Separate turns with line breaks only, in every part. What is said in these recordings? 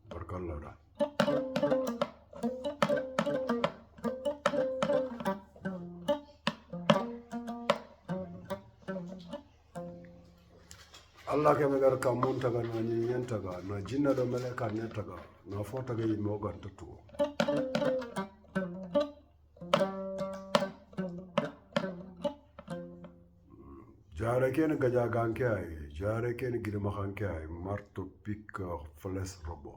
Barkallah. Allah ke megar kamun taga na nyen taga na jinna do mele kan ne taga na fo taga yi mo gan tutu jare ken gaja ganke ay jare ken girma khanke ay marto pik fles robo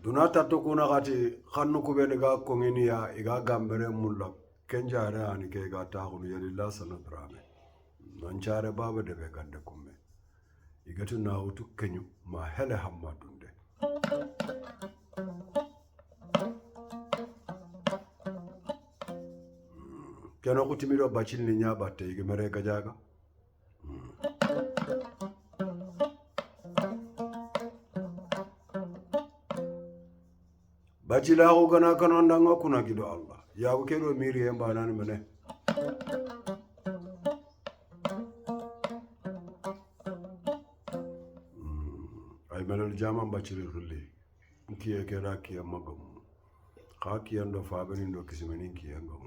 dunata to kuna gati khannu ku be ga ko ngini ya iga gambere mulla kenjare ani ke ga taxunu yalilla sanadrame nancare baba de be gande kumme igatu nawutu kenyu ma hele hamma dunde keno ko timiro bacil ni nyabatte igi mere ga jaga bacila ko gana kanon danga kuna gido Allah ya ko kero miri en banani mene ay melal jama baciri rulli kiye kera kiye magam ka kiye ndo fabani ndo kisimeni kiye ngam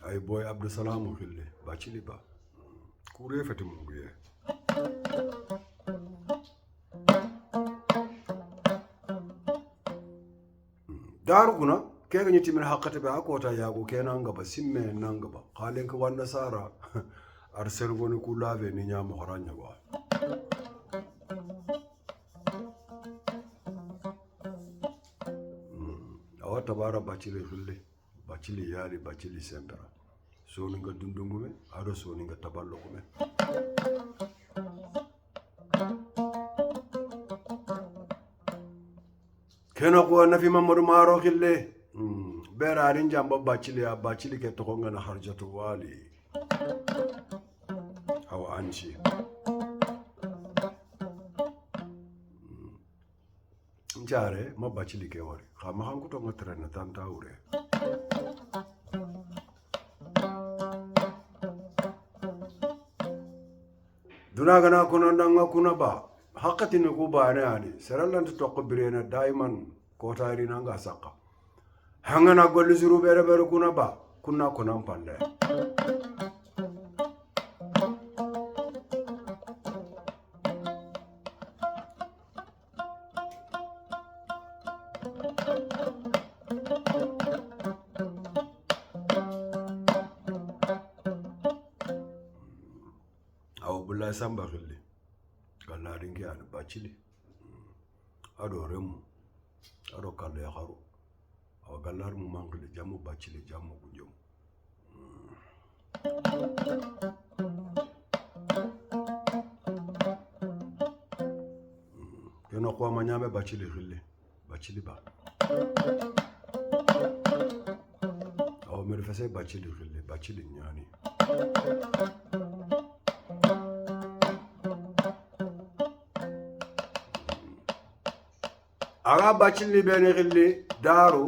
ay boy Abdou Salam rulli bacili ba kure fati munguye daru kuna kega nyiti min haqqata be akota yago kenan gaba simme nan gaba khalen ka wanda sara arsel goni ku lave ni nyama horanya go awata bara bacile fulle bacili yali bacili sembra so ninga dundungume ado so ninga taballo kume keno ko nafi mamadou maro khille berarin jamba bacili ke to ngana harjatu wali aw anchi njare ma bacili ke wori khama hangu to ngatre na tanta ure duna gana kuno ndanga kuna ba hakati ni kuba ne ani serallan to qbrena daiman kotari nanga saka hangana golli zuru bere kuna ba kunna kunan palle aw bulla samba khilli gallari ngi an bacili ado remu ado kalle kharu aw gallar mu mangli jamu bacili jamu gunjum keno ko ma nyame bacili khilli bacili ba aw mer fese bacili khilli bacili nyani aga bacili bene khilli daru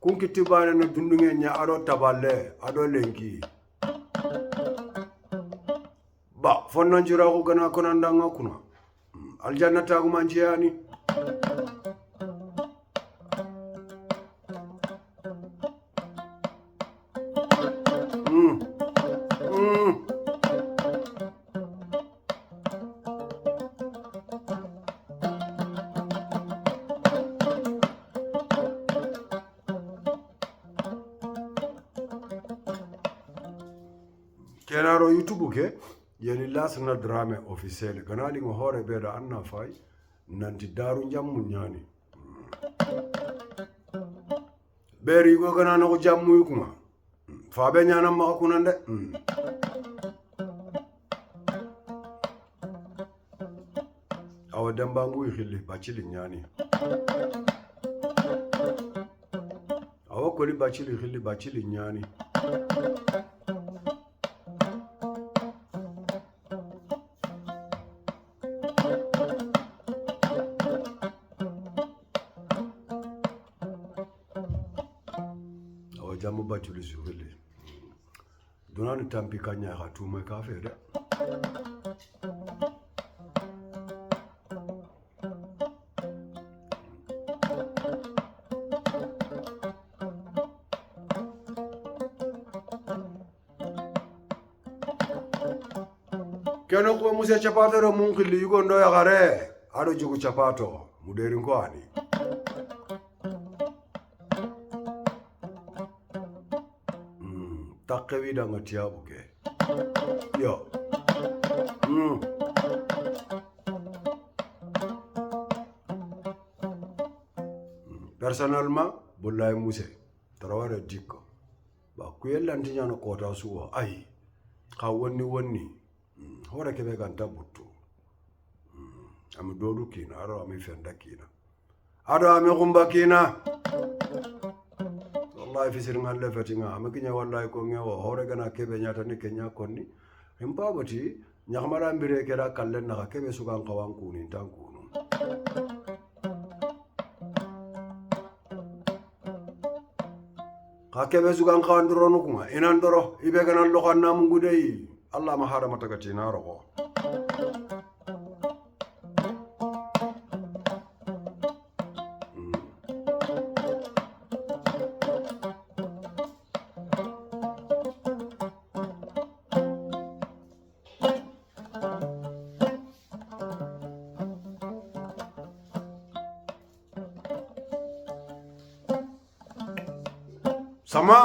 kunki tibane no dundunge nya ado taballe ado lenki ba fonnon jira ko gana konan danga kuna aljanna tagu manjiyani kenaro YouTube ke yeli lasna drame officiel ganali ngo hore beda anna fay nanti daru jammu nyani beri go ganana ko jammu kuma fabe nyana ma kunande awa dambangu khili bachili nyani awa koli bachili khili bachili nyani awa jamu bachuli zuhili dunani tampika nya khatume kafede keno ko musa chapato ro mun khili yugo ndo ya gare ado jugu chapato muderi nkwani takkewi da ngatiya buke yo personnellement bollay muse taraware dikko ba kuyellanti nyano kota suwa ai ka wonni hore kebe ganta buttu am dodu kina aro am fenda kina ado am gumba kina wallahi fi sirin halle fatinga am kinya wallahi ko ngewo hore gana kebe nyata ni kenya konni himpabati nyamara mbire kera kallen na kebe sukan kawan kuni tankunu kebe sukan kawan dronu kuma inan doro ibe gana lokanna mungudei Allah mahara matagati na rogo sama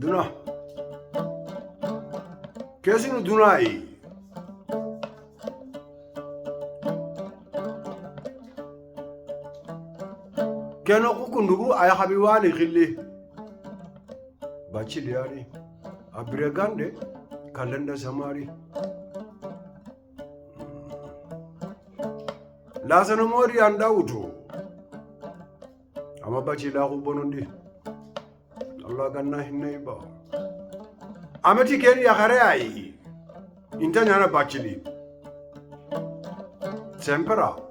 duna kesinu dunai keno kukundugu ay habiwani khilli bachili yani abregande kalenda samari lasano mori andauto ama bachila ko bonondi Allah ganna hinne ba amati keri ya gare ai intanya na bachili sempera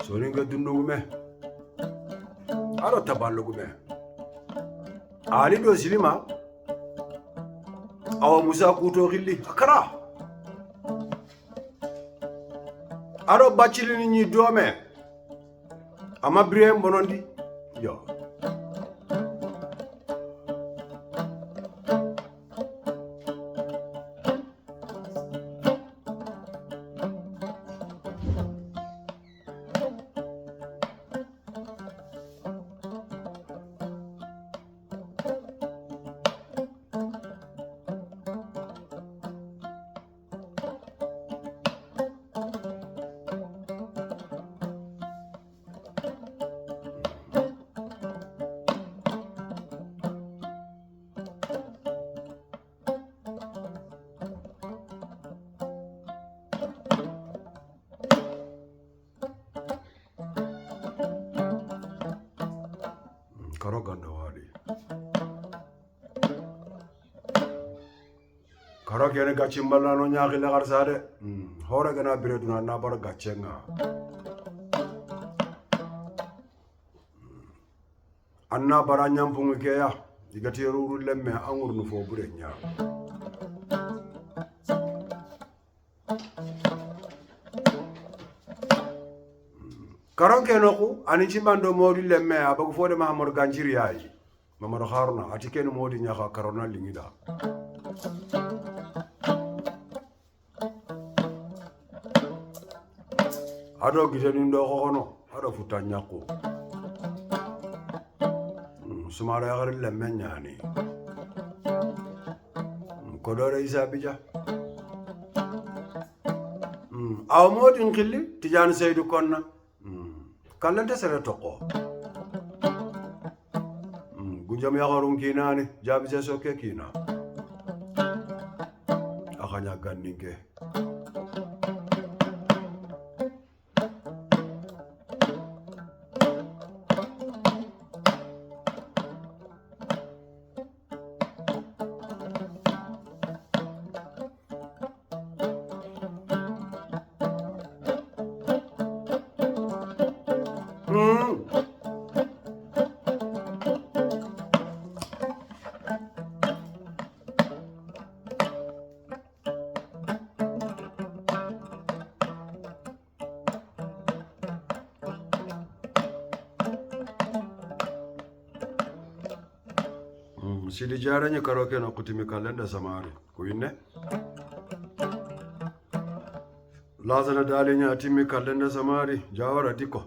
soninga dundugume aro taballugume ali do silima awa musa kuto khilli akara aro bachili ni dome ama briem bonondi yo karo ganda wali karo kene gachimbala no nyaki le garsade hore gana bireduna na bar gachenga anna baranyam pungu keya digati ruru lemme angur nu fo burenya karon kenoku ani chimbando modi lemme abagu fode mahamor ganjiri yayi mamaro haruna atikene modi nyaka karona lingida ado gideni ndo kono ado futanyako sumara yagar lemme nyani kodore isabija aw modi ngilli tijan seydu konna kallante sere toko gunjam yagarun kinani jabise soke kina akanya ganninke sidi jaranya karoke no kutimi kalenda samari kuyinne lazana dalinya atimi kalenda samari jawara diko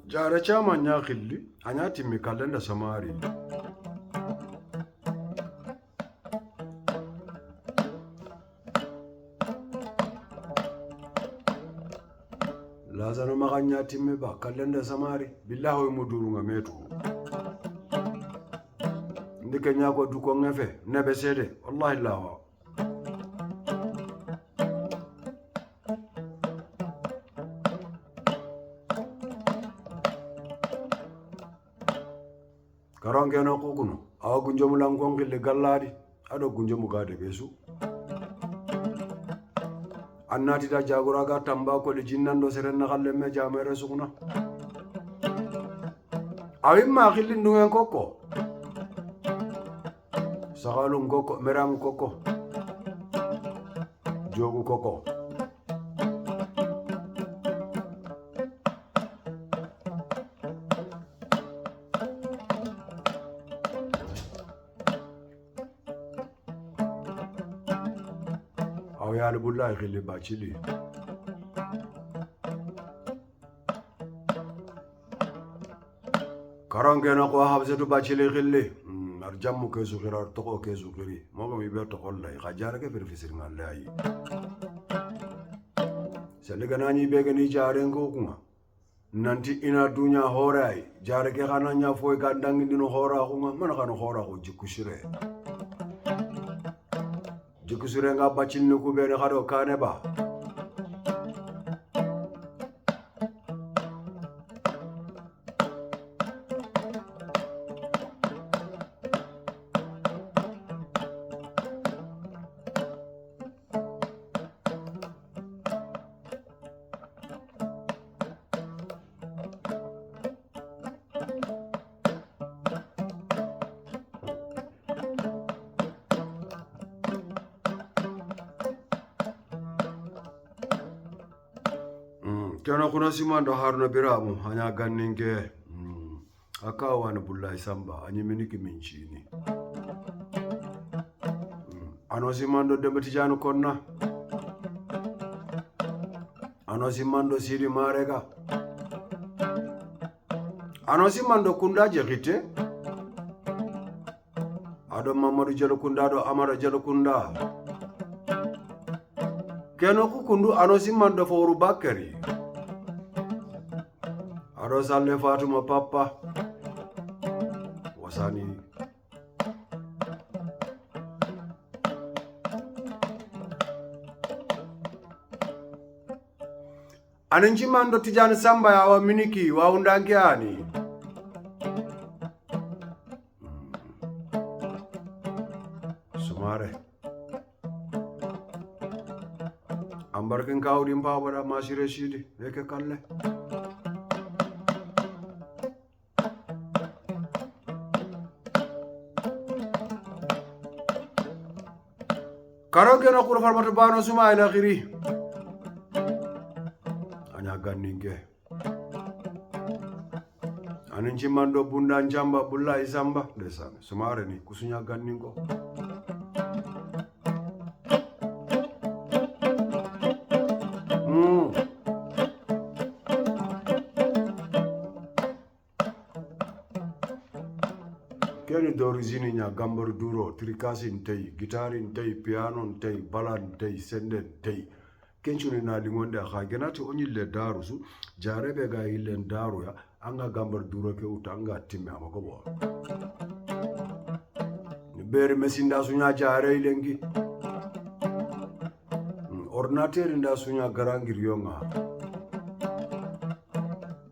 jara chama nya khilli anya timi kalenda samari lazana maganya timi ba kalenda samari billahi mudurunga metu ndike nyako duko ngefe nebe sede wallahi lawa karange no kukuno awa gunjomu langongille galladi ado gunjomu gade besu annati da jagora ga tamba ko le jinnando serenna khalle me jamere suguna awimma khilli ndungen kokko sagalum koko meram koko jogu koko aw yal bullahi khili bachili karangena ko habsetu bachili khili jammu ke zukhira toko ke zukhiri mogo mi be toko lay khajara ke firfisir ngalay sele ganani be gani jare ngokuma nanti ina dunya horay jare ke khana nya foy gandangi dino hora khuma man khana hora ko jikusire nga bacin ku be ne khado kane ba Kana kuna simando haruna biramu hanya ganninge akawa na bullai samba anyiminiki minchini ano simando dembeti janu konna ano simando siri marega ano simando kunda jekite ado mamadu jelo kunda ado amara jelo kunda keno kukundu ano simando foru bakari Rosalle Fatuma Papa wasani ananjimando tijani samba ya wa miniki wa undangiani sumare ambarkin kawudin pabada masire shidi yake kalle karo kena kura farmatu bano suma ila khiri anya ganninge anin cimando bunda njamba bulla isamba desame sumare ni kusunya ganningo keni d'origine nya gambar duro trikasi ntei gitari ntei piano ntei bala ntei sende ntei kenchuni na lingonde akha genati onyille darusu jarebe ga ilen daru ya anga gambar duro ke uta anga timme amako bo beri mesinda sunya jare ilengi ordinateur nda sunya garangir yonga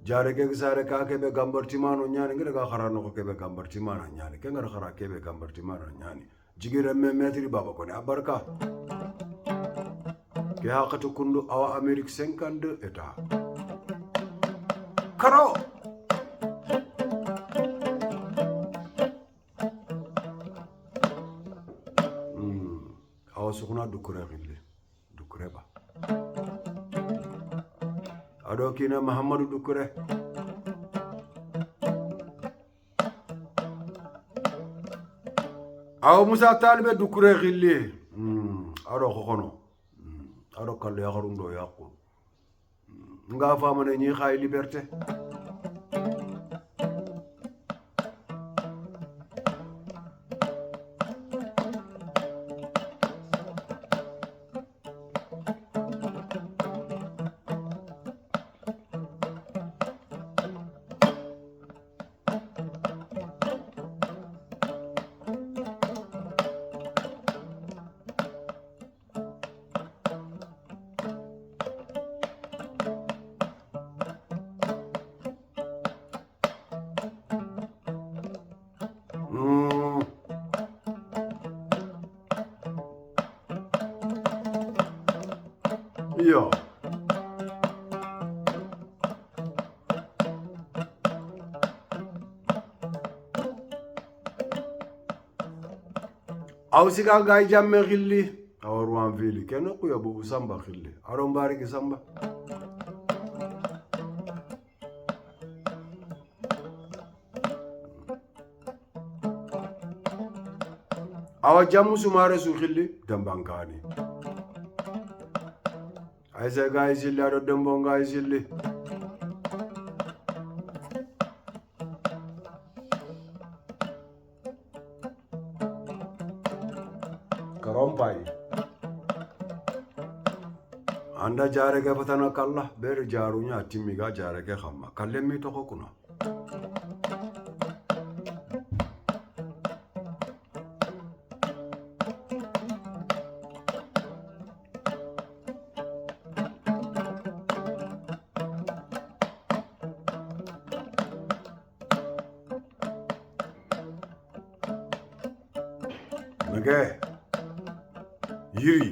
jare ke sare ka ke be gambar timano nyani ngere ga kharano ko ke be gambar timano nyani ke ngara khara ke be gambar timano nyani jigire me metri baba ko ne abarka ke haqatu kundu awa amerique 52 eta karo awa sukuna dukure gille dukure ba ado kina Muhammadu Dukure aw Musa Talibe Dukure gilli ado khono ado kallo ya garundo yaqku nga famane ñi xay liberté yo aw siga gay jamme xilli awar wan fili keno ku yobu samba xilli aron bari ki samba awa jamu sumare su xilli dambankani ay se gay zilli ado dembo gay zilli karompay anda jare ke fatana kalla ber jarunya timiga jare ke khamma kalle mi to kuna nage yiri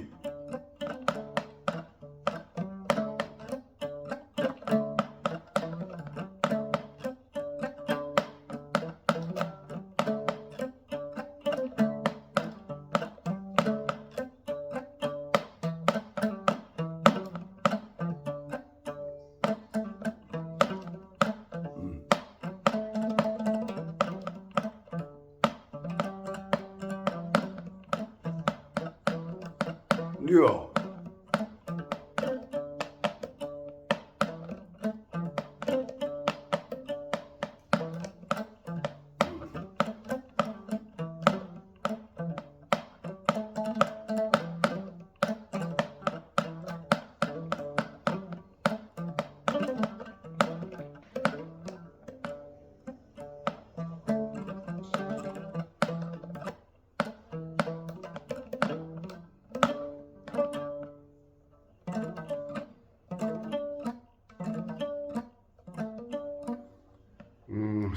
yo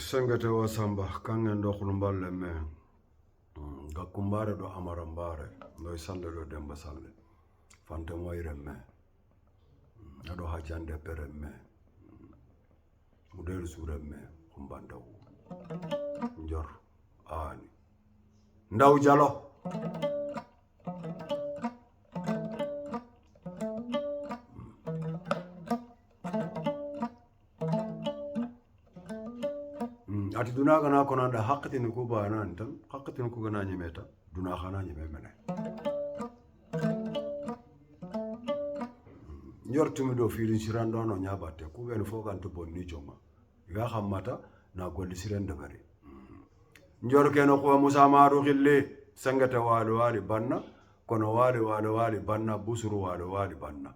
sengete wasamba kangen do khulumballe me ga kumbare do amarambare no salle do demba salle fante moyremme ado hajande peremme mudel suremme kumbandaw njor ani ndaw jalo ati duna gana konanda haqqatini ku banan tan haqqatini ku gana nyemeta duna khana nyeme mene njor tumi do filin sirando no nyabate ku ben fo kan to bonni joma ga khammata na golli sirende bari njor keno ko musa maru khille sangata walu wali banna kono wali banna busuru wali banna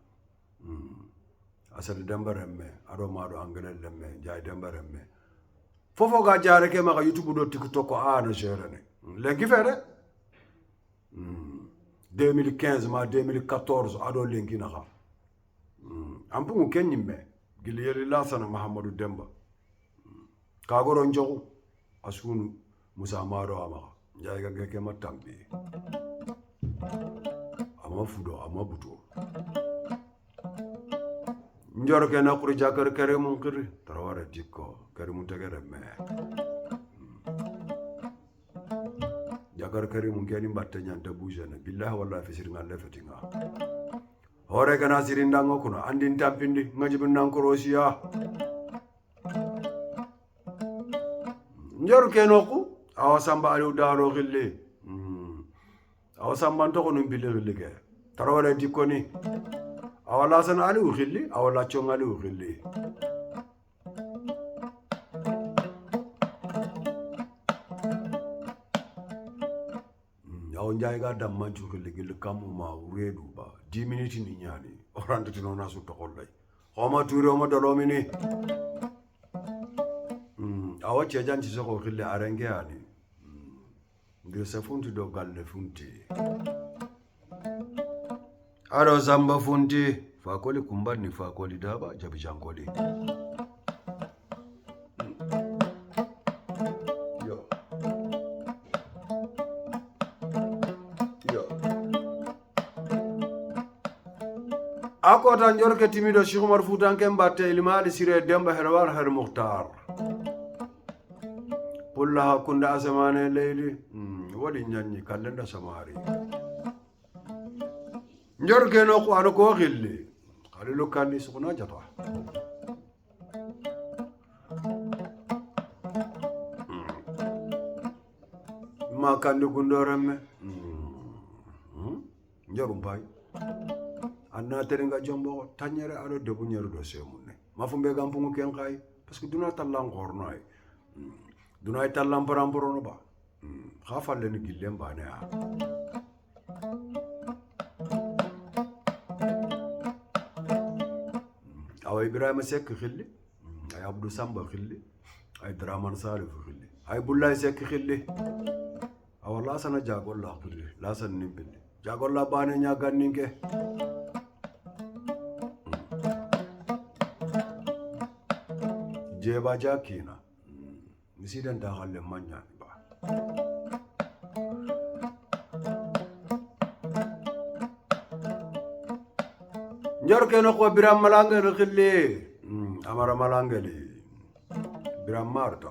asal dembaremme ado mado angale lemme jay dembaremme fofo ga jare ke maka youtube do tiktok ko ana géré lengi fere 2015 ma 2014 ado lengi na ha ampu kenyimme gili yeli lasana mahamadou demba kagoro njogu asunu musa maro amaka jay ga ke matambi ama fudo ama buto njor ke na kuri jakar kare mun kiri tarawara dikko kare mun tagare me jakar kare mun keni batte nyanta bujana billahi wallahi fisir ngalle fetinga hore kana sirindango kuno andin tampindi ngajibin nan korosiya njor ke no ku awasamba alu daro gille awasamba to kono bille gille ke tarawara dikko ni awala san ali ukhilli awala chong ali ukhilli awon jayga damman chukhilli gil kamu ma uredu ba 10 minutes ni nyani orande tino nasu to kollay xoma touré o ma dolomini awa chejan ci so ko khilli arenge ani ngir sa funti do galle funti aro zamba funti fakoli kumbani fakoli daba jabi jankoli yo ako tan jorke timido Cheikh Omar Foutan ken batte ilmali sire demba herwar her muhtar pulla kunda asamane leydi wadi nyanyi kalenda samari njor keno ko ano ko xilli xalilu kandi sukuna jata ma kandi gundoremme njorum bay anna teringa jombo tanyere ado debu nyeru do semunne ma fumbe gampungu ken kay parce que duna tallan gorno ay duna tallan paramporo no ba khafalle ni gillem bane a aw ibrahima sek khilli ay abdou samba khilli ay draman salif khilli ay bullay sek khilli aw la sana jagol la khilli la san nimbindi jagol la bane nya ganninke jeba jakina misiden ta khalle manya ba njor keno ko biram malangel khilli amara malangeli biram marta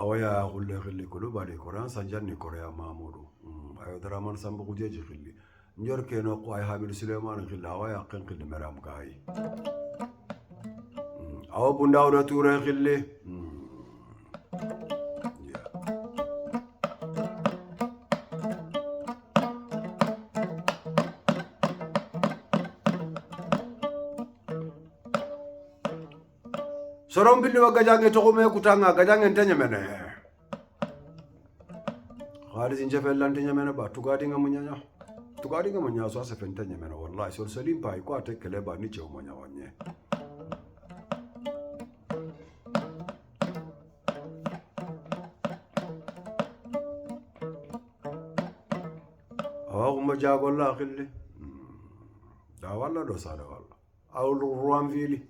awaya khulle khilli kulu bari quran sanjanni korea mamudu ayo draman sambu kujeji khilli njor keno ko ay hamid suleiman khilli awaya qen khilli meram gaay awa bundawda touré khilli sorom bindi wa gajange to me kutanga gajange tanya mene khalis inje felante nyamene ba tugadi nga munya so asa fenta nyamene wallahi so salim pai ko atekele ba ni chew munya wanye awa kuma jagolla khilli da walla do sada walla awul ruwan fili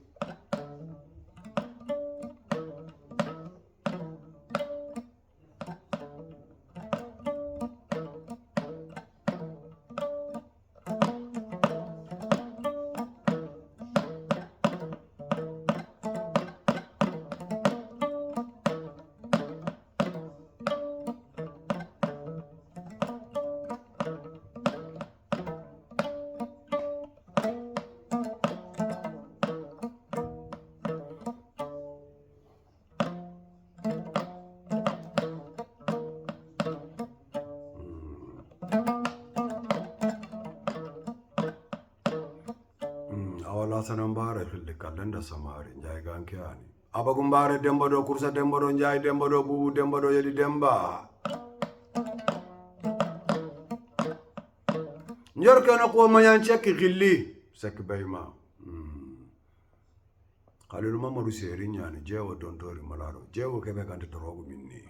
awala sanan bare fili kalenda samari njay ganke ani abagum bare demba do kursa demba do njay demba do bubu demba do yeli demba njor kana ko mayan cheki gilli sek bayma Khalil Mamadou Seri nyani jewo dontori malaro jewo kebe kante drogu minni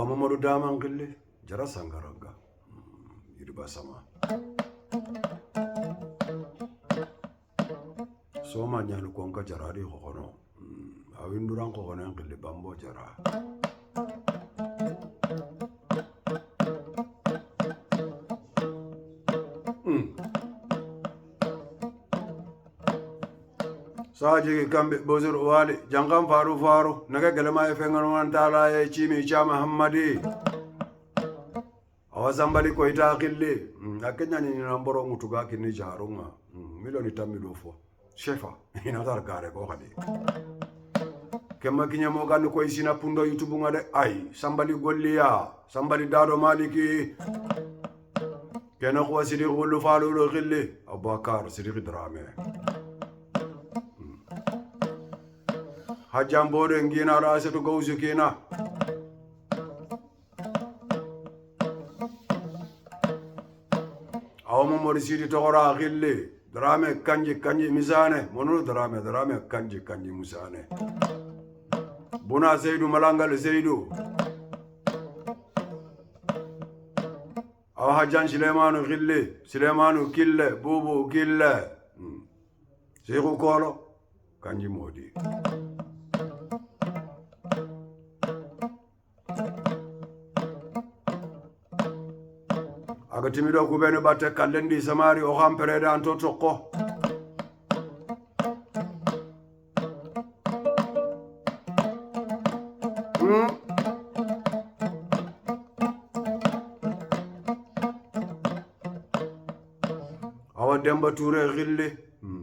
Mamadou daman gilli jara sangaranga yiriba sama soma nyani konka jarari khokono awinduran khokono gilli bambo jara saji kambe bozur wali jangam faru naga galama e fengan wan taala e chimi cha muhammadi awasambali ko ita khille akenya ni namboro mutuga kinni jarunga milioni tamido fo shefa ina dar gare ko khadi kemma kinya mo gandu ko isina pundo youtube ngade ay sambali golliya sambali dado maliki kena ko sidi golu falu lo khille abakar sidi drame hajjam bode ngina rasetu gawsu kina awmo modi sidi togora khille drame kanji misane monu drame kanji musane buna seydou malangal seydou aw hajjan Suleimanu kille bubu kille Seydou kolo kanji modi aga timido kubene batte kallendi samari o hamperede anto tokko awa demba Touré xille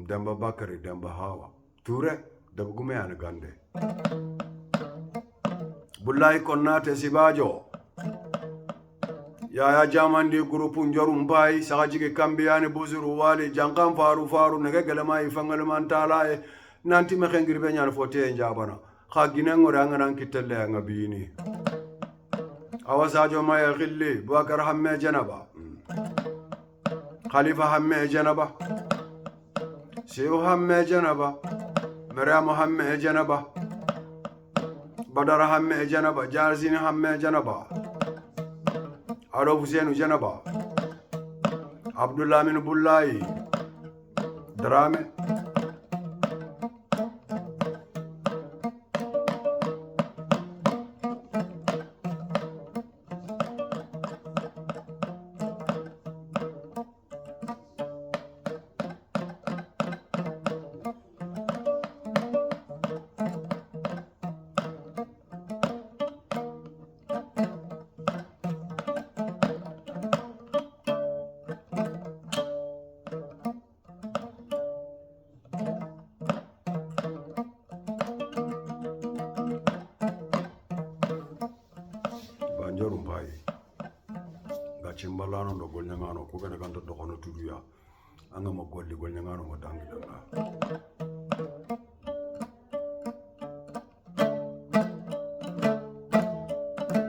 demba Bakary demba Hawa Touré daba gume an gande Bullay Konate Sibajo Yaya Jamandi groupe njorum bay sagajige kambiyane buzuru wali jangam faru nege galama ifangal mantala e nanti me khengir be nyal fote njabana kha ginengo ranganan kitelle ngabini awasajo ma ya khilli Bakar hamme janaba Khalifa hamme janaba Seyo hamme janaba Maryam hamme janaba Badara hamme janaba Jarzini hamme janaba Ado Husseinu janaba Abdullah min Bullai Drame Banjorum bai gachimbalano ndo golnyangano kubene kanto dokono tuduya anga mo golli golnyangano mo dangidanga